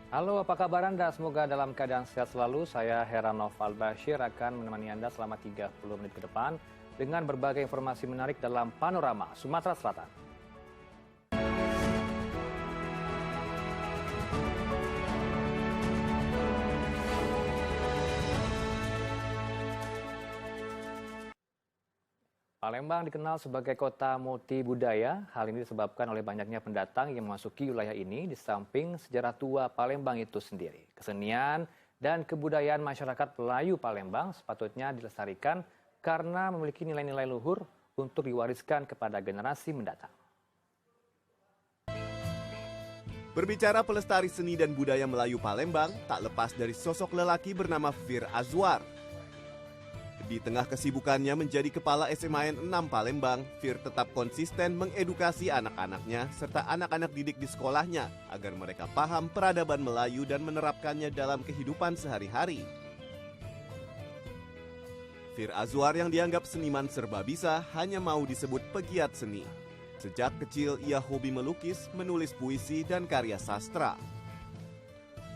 Halo, apa kabar Anda? Semoga dalam keadaan sehat selalu. Saya Heranov Al-Bashir akan menemani Anda selama 30 menit ke depan dengan berbagai informasi menarik dalam Panorama Sumatera Selatan. Palembang dikenal sebagai kota multibudaya. Hal ini disebabkan oleh banyaknya pendatang yang memasuki wilayah ini di samping sejarah tua Palembang itu sendiri. Kesenian dan kebudayaan masyarakat Melayu Palembang sepatutnya dilestarikan karena memiliki nilai-nilai luhur untuk diwariskan kepada generasi mendatang. Berbicara pelestari seni dan budaya Melayu Palembang, tak lepas dari sosok lelaki bernama Fir Azwar. Di tengah kesibukannya menjadi kepala SMAN 6 Palembang, Fir tetap konsisten mengedukasi anak-anaknya serta anak-anak didik di sekolahnya agar mereka paham peradaban Melayu dan menerapkannya dalam kehidupan sehari-hari. Fir Azwar yang dianggap seniman serba bisa hanya mau disebut pegiat seni. Sejak kecil ia hobi melukis, menulis puisi, dan karya sastra.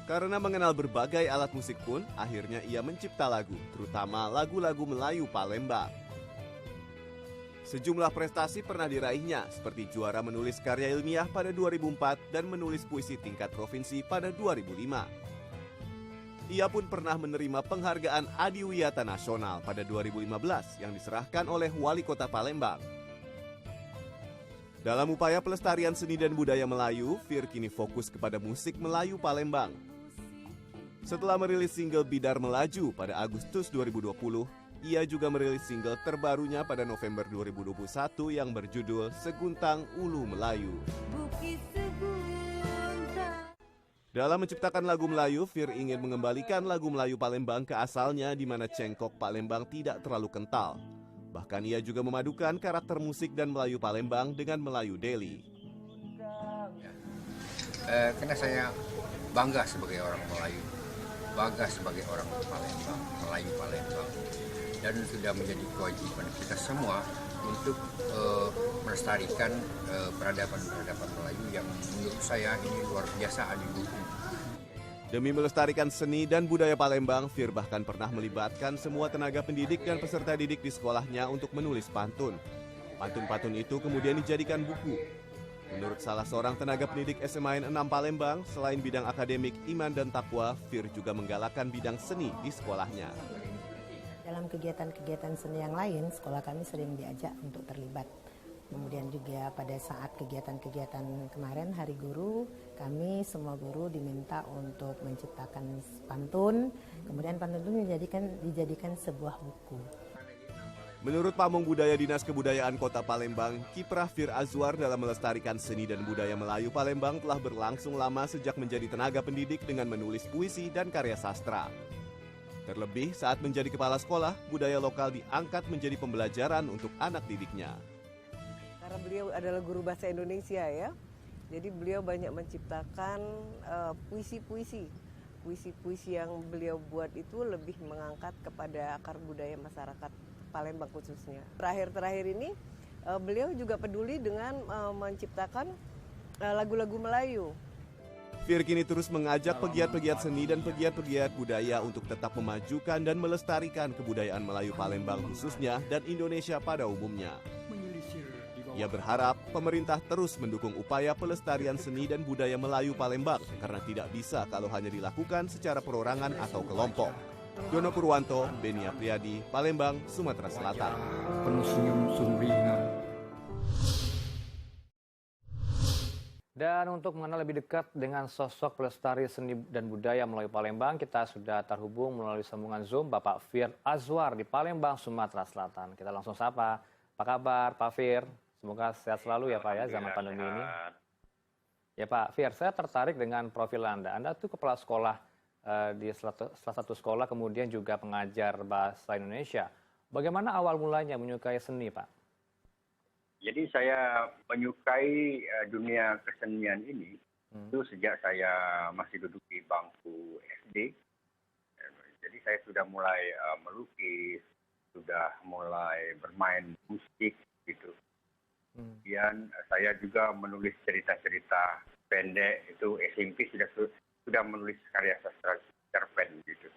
Karena mengenal berbagai alat musik pun, akhirnya ia mencipta lagu, terutama lagu-lagu Melayu Palembang. Sejumlah prestasi pernah diraihnya, seperti juara menulis karya ilmiah pada 2004 dan menulis puisi tingkat provinsi pada 2005. Ia pun pernah menerima penghargaan Adiwiyata Nasional pada 2015 yang diserahkan oleh Wali Kota Palembang. Dalam upaya pelestarian seni dan budaya Melayu, Fir kini fokus kepada musik Melayu Palembang. Setelah merilis single Bidar Melaju pada Agustus 2020, ia juga merilis single terbarunya pada November 2021 yang berjudul Seguntang Ulu Melayu. Dalam menciptakan lagu Melayu, Fir ingin mengembalikan lagu Melayu Palembang ke asalnya di mana cengkok Palembang tidak terlalu kental. Bahkan ia juga memadukan karakter musik dan Melayu Palembang dengan Melayu Deli. Karena saya bangga sebagai orang Melayu, bangga sebagai orang Palembang, Melayu Palembang, dan sudah menjadi kewajiban kita semua untuk melestarikan peradaban-peradaban Melayu yang menurut saya ini luar biasa adiluhung. Demi melestarikan seni dan budaya Palembang, Fir bahkan pernah melibatkan semua tenaga pendidik dan peserta didik di sekolahnya untuk menulis pantun. Pantun-pantun itu kemudian dijadikan buku. Menurut salah seorang tenaga pendidik SMAN 6 Palembang, selain bidang akademik, iman, dan takwa, Fir juga menggalakkan bidang seni di sekolahnya. Dalam kegiatan-kegiatan seni yang lain, sekolah kami sering diajak untuk terlibat. Kemudian juga pada saat kegiatan-kegiatan kemarin Hari Guru, kami semua guru diminta untuk menciptakan pantun. Kemudian pantun itu dijadikan sebuah buku. Menurut Pamong Budaya Dinas Kebudayaan Kota Palembang, kiprah Fir Azwar dalam melestarikan seni dan budaya Melayu Palembang telah berlangsung lama sejak menjadi tenaga pendidik dengan menulis puisi dan karya sastra. Terlebih saat menjadi kepala sekolah, budaya lokal diangkat menjadi pembelajaran untuk anak didiknya. Karena beliau adalah guru bahasa Indonesia ya, jadi beliau banyak menciptakan puisi-puisi yang beliau buat itu lebih mengangkat kepada akar budaya masyarakat Palembang khususnya. Terakhir ini beliau juga peduli dengan menciptakan lagu-lagu Melayu. Fir kini terus mengajak pegiat-pegiat seni dan pegiat-pegiat budaya untuk tetap memajukan dan melestarikan kebudayaan Melayu Palembang khususnya dan Indonesia pada umumnya. Ia berharap pemerintah terus mendukung upaya pelestarian seni dan budaya Melayu Palembang karena tidak bisa kalau hanya dilakukan secara perorangan atau kelompok. Dono Purwanto, Beni Apriyadi, Palembang, Sumatera Selatan. Penuh senyum sumringah. Dan untuk mengenal lebih dekat dengan sosok pelestari seni dan budaya Melayu Palembang, kita sudah terhubung melalui sambungan Zoom Bapak Fir Azwar di Palembang, Sumatera Selatan. Kita langsung sapa. Apa kabar Pak Fir? Semoga sehat selalu ya Pak ya zaman pandemi ini. Ya Pak Fir, saya tertarik dengan profil Anda. Anda tuh kepala sekolah di salah satu sekolah, kemudian juga pengajar bahasa Indonesia. Bagaimana awal mulanya menyukai seni Pak? Jadi saya menyukai dunia kesenian ini itu sejak saya masih duduk di bangku SD. Jadi saya sudah mulai melukis, sudah mulai bermain musik gitu. Kemudian saya juga menulis cerita-cerita pendek, itu SMP sudah sudah menulis karya sastra cerpen gitu.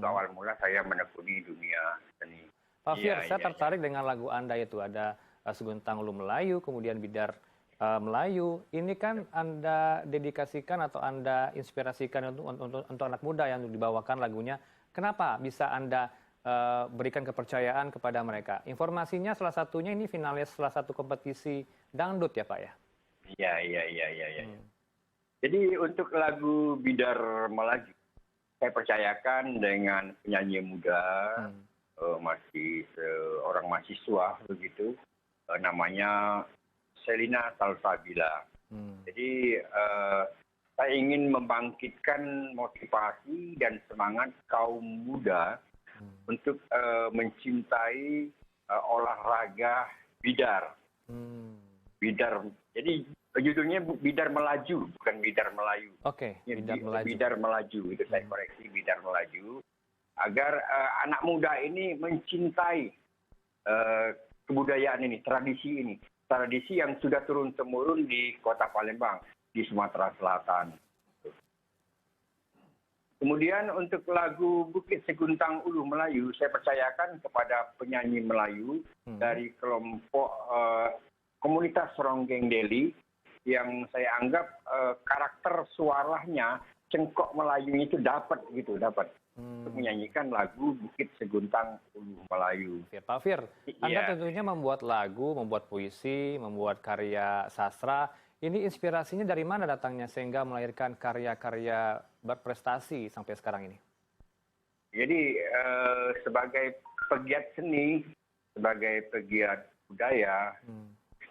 Awal mula saya menekuni dunia seni. Pak Fir, Iya, saya iya, tertarik dengan lagu Anda itu, ada Seguntang Ulu Melayu, kemudian Bidar Melayu. Ini kan Anda dedikasikan atau Anda inspirasikan untuk anak muda yang dibawakan lagunya. Kenapa bisa Anda berikan kepercayaan kepada mereka? Informasinya salah satunya ini finalis salah satu kompetisi dangdut ya Pak ya? Iya. Jadi untuk lagu Bidar Melaju, saya percayakan dengan penyanyi muda, masih seorang mahasiswa begitu, namanya Selina Salsabila. Jadi saya ingin membangkitkan motivasi dan semangat kaum muda untuk mencintai olahraga bidar. Bidar. Jadi judulnya Bidar Melaju, bukan Bidar Melayu. Oke, Bidar Melaju. Bidar Melaju, itu saya koreksi, Bidar Melaju. Agar anak muda ini mencintai kebudayaan ini, tradisi ini. Tradisi yang sudah turun-temurun di kota Palembang, di Sumatera Selatan. Kemudian untuk lagu Bukit Seguntang Ulu Melayu, saya percayakan kepada penyanyi Melayu dari kelompok komunitas Ronggeng Deli yang saya anggap karakter suaranya, cengkok Melayunya itu dapat untuk menyanyikan lagu Bukit Seguntang Ulu Melayu. Pak Fir, Anda tentunya membuat lagu, membuat puisi, membuat karya sastra. Ini inspirasinya dari mana datangnya sehingga melahirkan karya-karya berprestasi sampai sekarang ini? Jadi sebagai pegiat seni, sebagai pegiat budaya,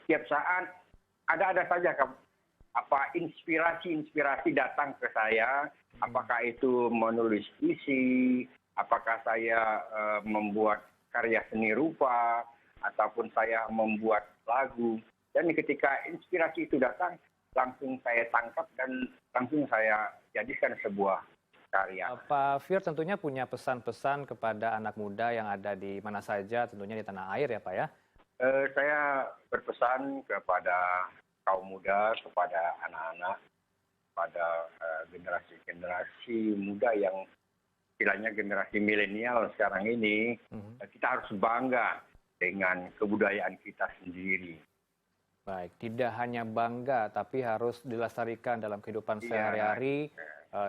setiap saat ada saja inspirasi datang ke saya, apakah itu menulis puisi, apakah saya membuat karya seni rupa, ataupun saya membuat lagu. Dan ketika inspirasi itu datang, langsung saya tangkap dan langsung saya jadikan sebuah karya. Pak Fir tentunya punya pesan-pesan kepada anak muda yang ada di mana saja, tentunya di tanah air ya Pak ya? Saya berpesan kepada kaum muda, kepada anak-anak, pada generasi-generasi muda yang istilahnya generasi milenial sekarang ini, kita harus bangga dengan kebudayaan kita sendiri. Baik, tidak hanya bangga, tapi harus dilestarikan dalam kehidupan sehari-hari.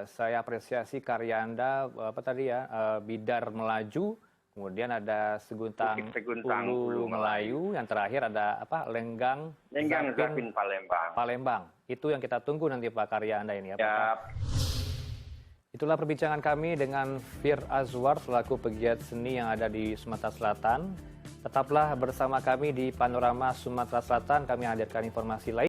Saya apresiasi karya Anda, Bidar Melaju. Kemudian ada Seguntang Ulu Melayu, yang terakhir ada Lenggang Zapin Palembang. Itu yang kita tunggu nanti Pak karya Anda ini ya Pak. Itulah perbincangan kami dengan Fir Azwar selaku pegiat seni yang ada di Sumatera Selatan. Tetaplah bersama kami di Panorama Sumatera Selatan, kami hadirkan informasi lain.